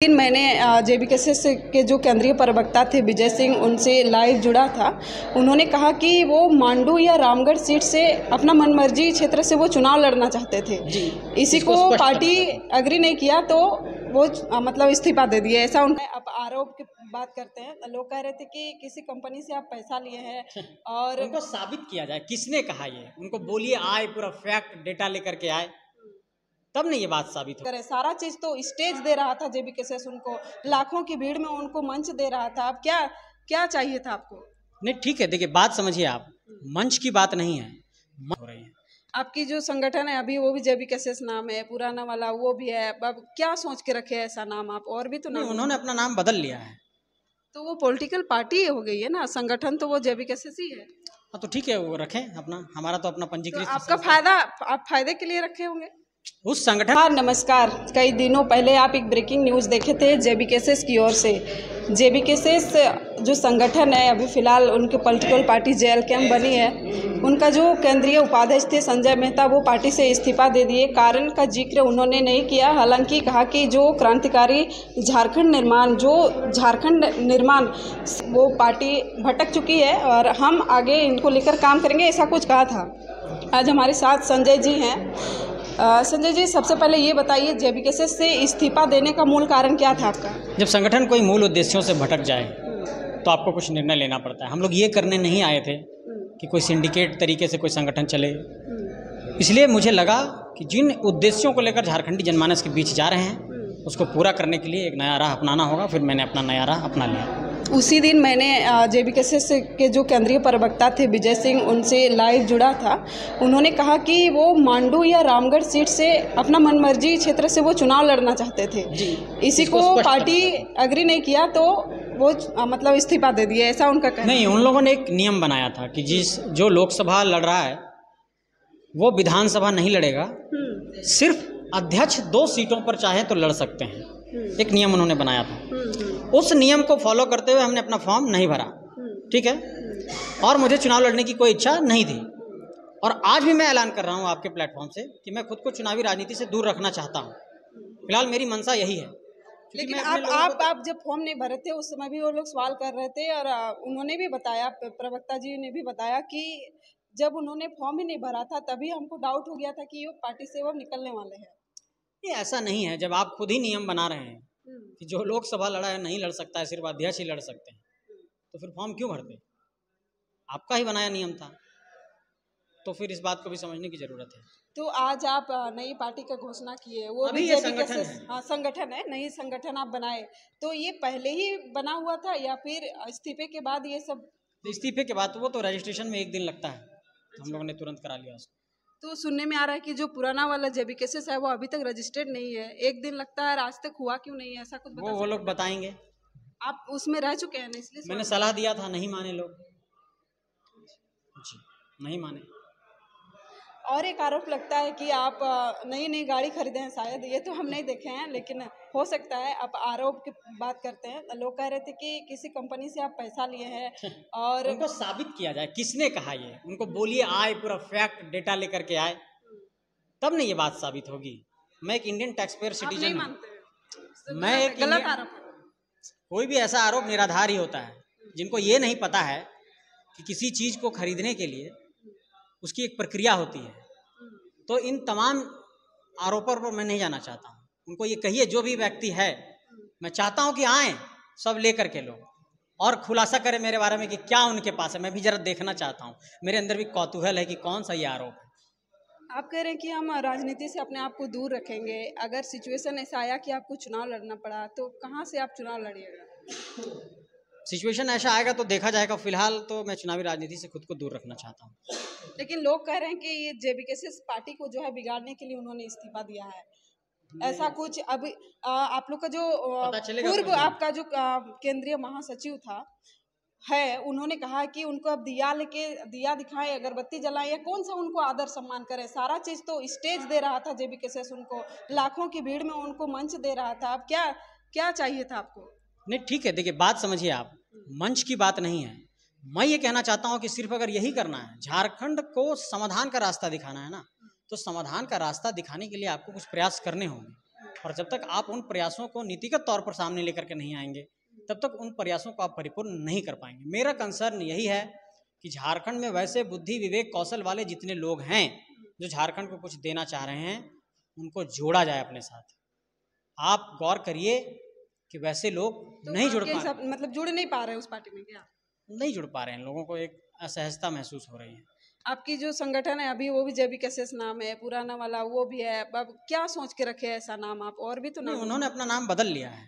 दिन मैंने जेबीकेएसएस के जो केंद्रीय प्रवक्ता थे विजय सिंह, उनसे लाइव जुड़ा था। उन्होंने कहा कि वो मांडू या रामगढ़ सीट से अपना मनमर्जी क्षेत्र से वो चुनाव लड़ना चाहते थे जी। इसी को पार्टी एग्री नहीं किया तो वो मतलब इस्तीफा दे दिए, ऐसा उनका। अब आरोप की बात करते हैं, लोग कह रहे थे कि किसी कंपनी से आप पैसा लिए हैं और उनको साबित किया जाए किसने कहा ये, उनको बोलिए आए पूरा फैक्ट डेटा लेकर के आए, तब नहीं ये बात साबित हो। करे सारा चीज तो स्टेज दे रहा था जेबीकेएसएस, उनको लाखों की भीड़ में उनको मंच दे रहा था। अब क्या क्या चाहिए था आपको? नहीं ठीक है, देखिए बात समझिए आप, मंच की बात नहीं है, हो रही है। आपकी जो संगठन है अभी वो भी जेबीकेएसएस नाम है, पुराना वाला वो भी है। अब क्या सोच के रखे ऐसा नाम आप? और भी तो नहीं, नाम उन्होंने अपना नाम बदल लिया है। तो वो पॉलिटिकल पार्टी हो गई है ना, संगठन तो वो जेबीकेएसएस ही है। हाँ तो ठीक है, वो रखें अपना, हमारा तो अपना तो पंजीकृत आपका फायदा, आप फायदे के लिए रखे होंगे उस संगठन। हाँ नमस्कार। कई दिनों पहले आप एक ब्रेकिंग न्यूज़ देखे थे जेबीकेएसएस की ओर से। जेबीकेएसएस जो संगठन है अभी फ़िलहाल उनकी पॉलिटिकल पार्टी जेएलकेएम बनी है। उनका जो केंद्रीय उपाध्यक्ष थे संजय मेहता, वो पार्टी से इस्तीफा दे दिए। कारण का जिक्र उन्होंने नहीं किया, हालांकि कहा कि जो क्रांतिकारी झारखंड निर्माण वो पार्टी भटक चुकी है और हम आगे इनको लेकर काम करेंगे, ऐसा कुछ कहा था। आज हमारे साथ संजय जी हैं। संजय जी, सबसे पहले ये बताइए जेबीकेएसएस से इस्तीफा देने का मूल कारण क्या था आपका? जब संगठन कोई मूल उद्देश्यों से भटक जाए तो आपको कुछ निर्णय लेना पड़ता है। हम लोग ये करने नहीं आए थे कि कोई सिंडिकेट तरीके से कोई संगठन चले, इसलिए मुझे लगा कि जिन उद्देश्यों को लेकर झारखंडी जनमानस के बीच जा रहे हैं उसको पूरा करने के लिए एक नया राह अपनाना होगा। फिर मैंने अपना नया राह अपना लिया। उसी दिन मैंने जेबीकेएसएस के जो केंद्रीय प्रवक्ता थे विजय सिंह, उनसे लाइव जुड़ा था। उन्होंने कहा कि वो मांडू या रामगढ़ सीट से अपना मनमर्जी क्षेत्र से वो चुनाव लड़ना चाहते थे इसी को पार्टी एग्री नहीं किया तो वो मतलब इस्तीफा दे दिए, ऐसा उनका कहना। नहीं, उन लोगों ने एक नियम बनाया था कि जो लोकसभा लड़ रहा है वो विधानसभा नहीं लड़ेगा, सिर्फ अध्यक्ष 2 सीटों पर चाहे तो लड़ सकते हैं। एक नियम उन्होंने बनाया था। उस नियम को फॉलो करते हुए हमने अपना फॉर्म नहीं भरा, ठीक है, और मुझे चुनाव लड़ने की कोई इच्छा नहीं थी। और आज भी मैं ऐलान कर रहा हूं आपके प्लेटफॉर्म से कि मैं खुद को चुनावी राजनीति से दूर रखना चाहता हूं। फिलहाल मेरी मंशा यही है। लेकिन आप जब फॉर्म नहीं भरे थे उस समय भी वो लोग सवाल कर रहे थे और उन्होंने भी बताया, प्रवक्ता जी ने भी बताया कि जब उन्होंने फॉर्म ही नहीं भरा था तभी हमको डाउट हो गया था कि ये पार्टी से वो निकलने वाले हैं। ये ऐसा नहीं है, जब आप खुद ही नियम बना रहे हैं कि जो लोकसभा लड़ा है नहीं लड़ सकता है, सिर्फ अध्यक्ष ही लड़ सकते हैं, तो फिर फॉर्म क्यों भरते? आपका ही बनाया नियम था, तो फिर इस बात को भी समझने की जरूरत है। तो आज आप नई पार्टी का घोषणा किए, वो अभी भी ये संगठन है। हाँ संगठन है, नई संगठन आप बनाए, तो ये पहले ही बना हुआ था या फिर इस्तीफे के बाद ये सब? इस्तीफे के बाद वो तो रजिस्ट्रेशन में 1 दिन लगता है, हम लोगों ने तुरंत करा लिया उसको। तो सुनने में आ रहा है कि जो पुराना वाला जेबीकेएसएस है वो अभी तक रजिस्टर्ड नहीं है, 1 दिन लगता है, आज तक हुआ क्यों नहीं है, ऐसा कुछ बता वो लोग बताएंगे। आप उसमें रह चुके हैं ना, इसलिए मैंने सलाह दिया था, नहीं माने लोग जी, नहीं माने। और एक आरोप लगता है कि आप नई गाड़ी खरीदे हैं शायद, ये तो हम नहीं देखे हैं लेकिन हो सकता है। आप आरोप की बात करते हैं, लोग कह रहे थे कि किसी कंपनी से आप पैसा लिए हैं और उनको साबित किया जाए किसने कहा ये, उनको बोलिए आए पूरा फैक्ट डेटा लेकर के आए, तब नहीं ये बात साबित होगी। मैं एक इंडियन टैक्सपेयर सिटीजन हूँ। मैं एक गलत आरोप है। कोई भी ऐसा आरोप निराधार ही होता है। जिनको ये नहीं पता है कि किसी चीज को खरीदने के लिए उसकी एक प्रक्रिया होती है, तो इन तमाम आरोपों पर मैं नहीं जाना चाहता हूँ। उनको ये कहिए, जो भी व्यक्ति है, मैं चाहता हूँ कि आए सब लेकर के लोग और खुलासा करें मेरे बारे में कि क्या उनके पास है। मैं भी जरा देखना चाहता हूँ, मेरे अंदर भी कौतूहल है कि कौन सा ये आरोप है। आप कह रहे हैं कि हम राजनीति से अपने आप को दूर रखेंगे, अगर सिचुएशन ऐसा आया कि आपको चुनाव लड़ना पड़ा तो कहाँ से आप चुनाव लड़िएगा? सिचुएशन ऐसा आएगा तो देखा जाएगा। फिलहाल तो मैं चुनावी राजनीति से खुद को दूर रखना चाहता हूँ। लेकिन लोग कह रहे हैं कि ये जेबीकेएसएस पार्टी को जो है बिगाड़ने के लिए उन्होंने इस्तीफा दिया है, ऐसा कुछ। अब आप लोग का जो पूर्व आपका जो केंद्रीय महासचिव था है, उन्होंने कहा कि उनको अब दिया दिखाएं, अगरबत्ती जलाएं, या कौन सा उनको आदर सम्मान करें। सारा चीज तो स्टेज दे रहा था जेबीकेएसएस, उनको लाखों की भीड़ में उनको मंच दे रहा था। अब क्या क्या चाहिए था आपको? नहीं ठीक है, देखिए बात समझिए आप, मंच की बात नहीं है। मैं ये कहना चाहता हूँ कि सिर्फ अगर यही करना है, झारखंड को समाधान का रास्ता दिखाना है ना, तो समाधान का रास्ता दिखाने के लिए आपको कुछ प्रयास करने होंगे। और जब तक आप उन प्रयासों को नीतिगत तौर पर सामने लेकर के नहीं आएंगे, तब तक उन प्रयासों को आप परिपूर्ण नहीं कर पाएंगे। मेरा कंसर्न यही है कि झारखंड में वैसे बुद्धि विवेक कौशल वाले जितने लोग हैं जो झारखंड को कुछ देना चाह रहे हैं, उनको जोड़ा जाए अपने साथ। आप गौर करिए कि वैसे लोग तो नहीं जुड़ पा मतलब जुड़ नहीं पा रहे उस पार्टी में क्या? नहीं जुड़ पा रहे हैं, लोगों को एक असहजता महसूस हो रही है। आपकी जो संगठन है अभी वो भी जेबीकेएसएस नाम है, पुराना वाला वो भी है, अब क्या सोच के रखे ऐसा नाम आप? और भी तो नहीं, नाम उन्होंने अपना नाम बदल लिया है।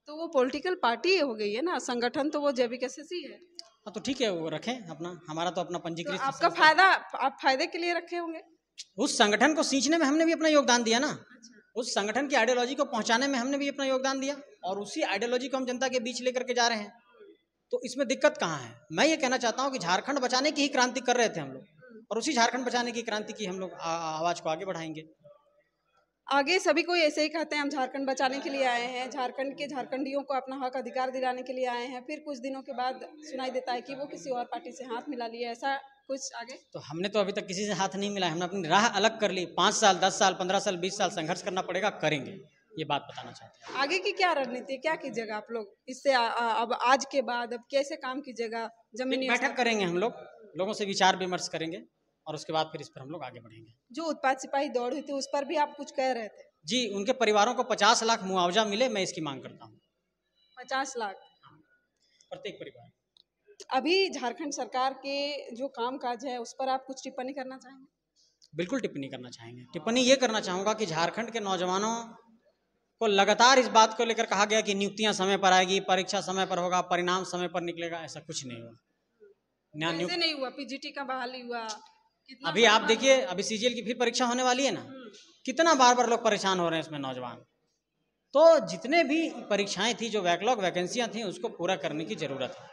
तो वो पॉलिटिकल पार्टी हो गई है ना, संगठन तो वो जेबीकेएसएस ही है। हाँ तो ठीक है, वो रखें अपना, हमारा तो अपना तो पंजीकृत आपका फायदा, आप फायदे के लिए रखे होंगे। उस संगठन को सींचने में हमने भी अपना योगदान दिया ना। उस संगठन की आइडियोलॉजी को पहुंचाने में हमने भी अपना योगदान दिया, और उसी आइडियोलॉजी को हम जनता के बीच लेकर के जा रहे हैं। तो इसमें दिक्कत कहाँ है? मैं ये कहना चाहता हूँ कि झारखंड बचाने की ही क्रांति कर रहे थे हम लोग, और उसी झारखंड बचाने की क्रांति की हम लोग आवाज को आगे बढ़ाएंगे। आगे सभी कोई ऐसे ही कहते हैं हम झारखंड बचाने के लिए आए हैं, झारखंड के झारखंडियों को अपना हक अधिकार दिलाने के लिए आए हैं, फिर कुछ दिनों के बाद सुनाई देता है कि वो किसी और पार्टी से हाथ मिला लिए, ऐसा कुछ आगे? तो हमने तो अभी तक किसी से हाथ नहीं मिला, हमने अपनी राह अलग कर ली। 5 साल 10 साल 15 साल 20 साल संघर्ष करना पड़ेगा, करेंगे, ये बात बताना चाहते हैं। आगे की क्या रणनीति, क्या कीजिएगा आप लोग इससे? अब आज के बाद अब कैसे काम कीजिएगा? जमीनी बैठक करेंगे हम लोग, लोगों से विचार विमर्श करेंगे, और उसके बाद फिर इस पर हम लोग आगे बढ़ेंगे। जो उत्पाद सिपाही दौड़ हुई थी उस पर भी आप कुछ कह रहे थे? जी, उनके परिवारों को 50 लाख मुआवजा मिले, मैं इसकी मांग करता हूँ। 50 लाख प्रत्येक परिवार। अभी झारखंड सरकार के जो काम काज है उस पर आप कुछ टिप्पणी करना चाहेंगे? बिल्कुल टिप्पणी करना चाहेंगे। टिप्पणी ये करना चाहूँगा कि झारखंड के नौजवानों को लगातार इस बात को लेकर कहा गया कि नियुक्तियां समय पर आएगी, परीक्षा समय पर होगा, परिणाम समय पर निकलेगा। ऐसा कुछ नहीं हुआ। कैसे नहीं हुआ? पीजीटी का बहाली हुआ, अभी आप देखिए, अभी सीजीएल की फिर परीक्षा होने वाली है ना, कितना बार बार लोग परेशान हो रहे हैं इसमें नौजवान। तो जितने भी परीक्षाएं थी, जो बैकलॉग वैकेंसियां थी, उसको पूरा करने की जरूरत है।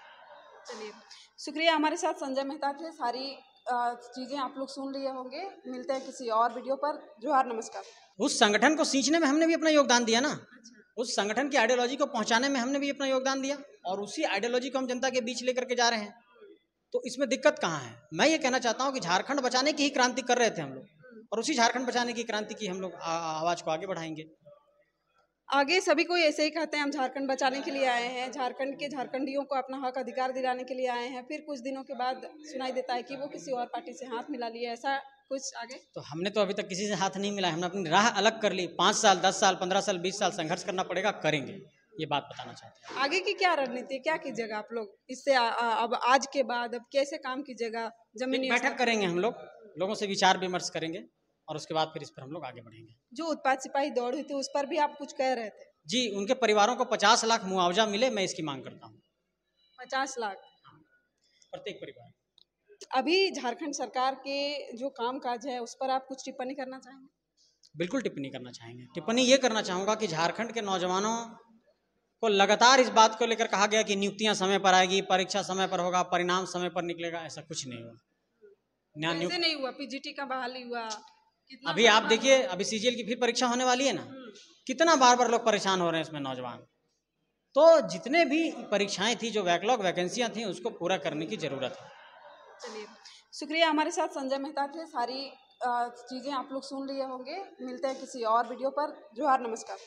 चलिए, शुक्रिया। हमारे साथ संजय मेहता थे। सारी चीजें आप लोग सुन लिए होंगे। मिलते हैं किसी और वीडियो पर। जोहार, नमस्कार। उस संगठन को सींचने में हमने भी अपना योगदान दिया ना। उस संगठन की आइडियोलॉजी को पहुंचाने में हमने भी अपना योगदान दिया, और उसी आइडियोलॉजी को हम जनता के बीच लेकर के जा रहे हैं। तो इसमें दिक्कत कहाँ है? मैं ये कहना चाहता हूँ कि झारखंड बचाने की ही क्रांति कर रहे थे हम लोग, और उसी झारखंड बचाने की क्रांति की हम लोग आवाज को आगे बढ़ाएंगे। आगे सभी कोई ऐसे ही कहते हैं हम झारखंड बचाने के लिए आए हैं, झारखंड के झारखंडियों को अपना हक अधिकार दिलाने के लिए आए हैं, फिर कुछ दिनों के बाद सुनाई देता है कि वो किसी और पार्टी से हाथ मिला लिए, ऐसा कुछ आगे? तो हमने तो अभी तक किसी से हाथ नहीं मिला, हमने अपनी राह अलग कर ली। 5 साल 10 साल 15 साल 20 साल संघर्ष करना पड़ेगा, करेंगे, ये बात बताना चाहते हैं। आगे की क्या रणनीति, क्या कीजिएगा आप लोग इससे? अब आज के बाद अब कैसे काम कीजिएगा? जमीनी बैठक करेंगे हम लोग, लोगों से विचार विमर्श करेंगे, और उसके बाद फिर इस पर हम लोग आगे बढ़ेंगे। जो उत्पाद सिपाही दौड़ हुई थी उस पर भी आप कुछ कह रहे थे? जी, उनके परिवारों को 50 लाख मुआवजा मिले, मैं इसकी मांग करता हूँ। 50 लाख प्रत्येक परिवार। अभी झारखंड सरकार के जो काम काज है उस पर आप कुछ टिप्पणी करना चाहेंगे? बिल्कुल टिप्पणी करना चाहेंगे। टिप्पणी ये करना चाहूँगा कि झारखंड के नौजवानों को लगातार इस बात को लेकर कहा गया कि नियुक्तियां समय पर आएगी, परीक्षा समय पर होगा, परिणाम समय पर निकलेगा। ऐसा कुछ नहीं हुआ। कैसे नहीं हुआ? पीजीटी का बहाली हुआ, अभी आप देखिए, अभी सीजीएल की फिर परीक्षा होने वाली है ना, कितना बार बार लोग परेशान हो रहे हैं इसमें नौजवान। तो जितने भी परीक्षाएं थी, जो बैकलॉग वैकेंसियां थी, उसको पूरा करने की जरूरत है। चलिए, शुक्रिया। हमारे साथ संजय मेहता थे। सारी चीजें आप लोग सुन लिए होंगे। मिलते हैं किसी और वीडियो पर। जोहार, नमस्कार।